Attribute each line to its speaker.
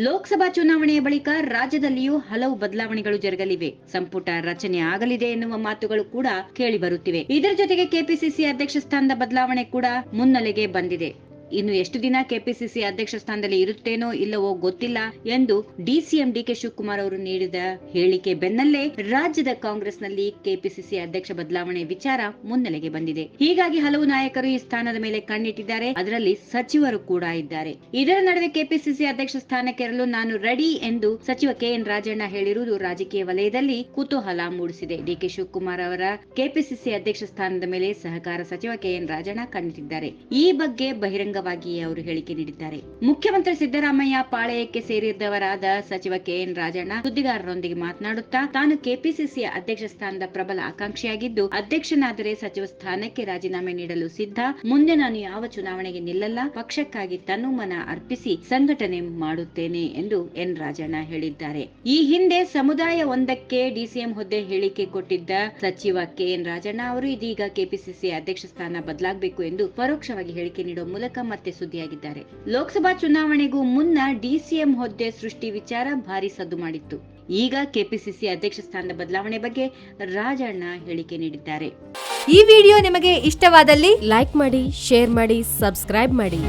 Speaker 1: ಲೋಕಸಭಾ ಚುನಾವಣೆಯ ಬಳಿಕ ರಾಜ್ಯದಲ್ಲಿಯೂ ಹಲವು ಬದಲಾವಣೆಗಳು ಜರುಗಲಿವೆ. ಸಂಪುಟ ರಚನೆ ಆಗಲಿದೆ ಎನ್ನುವ ಮಾತುಗಳು ಕೂಡ ಕೇಳಿ ಬರುತ್ತಿವೆ. ಇದರ ಜೊತೆಗೆ ಕೆಪಿಸಿಸಿ ಅಧ್ಯಕ್ಷ ಸ್ಥಾನದ ಬದಲಾವಣೆ ಕೂಡ ಮುನ್ನೆಲೆಗೆ ಬಂದಿದೆ. ಇನ್ನು ಎಷ್ಟು ದಿನ ಕೆಪಿಸಿಸಿ ಅಧ್ಯಕ್ಷ ಸ್ಥಾನದಲ್ಲಿ ಇರುತ್ತೇನೋ ಇಲ್ಲವೋ ಗೊತ್ತಿಲ್ಲ ಎಂದು ಡಿಸಿಎಂ ಡಿಕೆ ಶಿವಕುಮಾರ್ ಅವರು ನೀಡಿದ ಹೇಳಿಕೆ ಬೆನ್ನಲ್ಲೇ ರಾಜ್ಯದ ಕಾಂಗ್ರೆಸ್ನಲ್ಲಿ ಕೆಪಿಸಿಸಿ ಅಧ್ಯಕ್ಷ ಬದಲಾವಣೆ ವಿಚಾರ ಮುನ್ನೆಲೆಗೆ ಬಂದಿದೆ. ಹೀಗಾಗಿ ಹಲವು ನಾಯಕರು ಈ ಸ್ಥಾನದ ಮೇಲೆ ಕಣ್ಣಿಟ್ಟಿದ್ದಾರೆ. ಅದರಲ್ಲಿ ಸಚಿವರು ಕೂಡ ಇದ್ದಾರೆ. ಇದರ ನಡುವೆ ಕೆಪಿಸಿಸಿ ಅಧ್ಯಕ್ಷ ಸ್ಥಾನಕ್ಕೇರಲು ನಾನು ರೆಡಿ ಎಂದು ಸಚಿವ ಕೆಎನ್ ರಾಜಣ್ಣ ಹೇಳಿರುವುದು ರಾಜಕೀಯ ವಲಯದಲ್ಲಿ ಕುತೂಹಲ ಮೂಡಿಸಿದೆ. ಡಿಕೆ ಶಿವಕುಮಾರ್ ಅವರ ಕೆಪಿಸಿಸಿ ಅಧ್ಯಕ್ಷ ಸ್ಥಾನದ ಮೇಲೆ ಸಹಕಾರ ಸಚಿವ ಕೆಎನ್ ರಾಜಣ್ಣ ಕಣ್ಣಿಟ್ಟಿದ್ದಾರೆ. ಈ ಬಗ್ಗೆ ಬಹಿರಂಗ ಅವರು ಹೇಳಿಕೆ ನೀಡಿದ್ದಾರೆ. ಮುಖ್ಯಮಂತ್ರಿ ಸಿದ್ದರಾಮಯ್ಯ ಪಾಳೆಯಕ್ಕೆ ಸೇರಿದವರಾದ ಸಚಿವ ಕೆಎನ್ ರಾಜಣ್ಣ ಸುದ್ದಿಗಾರರೊಂದಿಗೆ ಮಾತನಾಡುತ್ತಾ ತಾನು ಕೆಪಿಸಿಸಿ ಅಧ್ಯಕ್ಷ ಸ್ಥಾನದ ಪ್ರಬಲ ಆಕಾಂಕ್ಷಿಯಾಗಿದ್ದು ಅಧ್ಯಕ್ಷನಾದರೆ ಸಚಿವ ಸ್ಥಾನಕ್ಕೆ ರಾಜೀನಾಮೆ ನೀಡಲು ಸಿದ್ಧ. ಮುಂದೆ ನಾನು ಯಾವ ಚುನಾವಣೆಗೆ ನಿಲ್ಲಲ್ಲ, ಪಕ್ಷಕ್ಕಾಗಿ ತನುಮನ ಅರ್ಪಿಸಿ ಸಂಘಟನೆ ಮಾಡುತ್ತೇನೆ ಎಂದು ಎನ್ ರಾಜಣ್ಣ ಹೇಳಿದ್ದಾರೆ. ಈ ಹಿಂದೆ ಸಮುದಾಯ ಒಂದಕ್ಕೆ ಡಿಸಿಎಂ ಹುದ್ದೆ ಹೇಳಿಕೆ ಕೊಟ್ಟಿದ್ದ ಸಚಿವ ಕೆಎನ್ ರಾಜಣ್ಣ ಅವರು ಇದೀಗ ಕೆಪಿಸಿಸಿ ಅಧ್ಯಕ್ಷ ಸ್ಥಾನ ಬದಲಾಗಬೇಕು ಎಂದು ಪರೋಕ್ಷವಾಗಿ ಹೇಳಿಕೆ ನೀಡುವ ಮೂಲಕ ಮತ್ತೆ ಸುದ್ದಿಯಾಗಿದ್ದಾರೆ. ಲೋಕಸಭಾ ಚುನಾವಣೆಗೂ ಮುನ್ನ ಡಿಸಿಎಂ ಹುದ್ದೆ ಸೃಷ್ಟಿ ವಿಚಾರ ಭಾರಿ ಸದ್ದು ಮಾಡಿತ್ತು. ಈಗ ಕೆಪಿಸಿಸಿ ಅಧ್ಯಕ್ಷ ಸ್ಥಾನದ ಬದಲಾವಣೆ ಬಗ್ಗೆ ರಾಜಣ್ಣ ಹೇಳಿಕೆ ನೀಡಿದ್ದಾರೆ.
Speaker 2: ಈ ವಿಡಿಯೋ ನಿಮಗೆ ಇಷ್ಟವಾದಲ್ಲಿ ಲೈಕ್ ಮಾಡಿ, ಶೇರ್ ಮಾಡಿ, ಸಬ್ಸ್ಕ್ರೈಬ್ ಮಾಡಿ.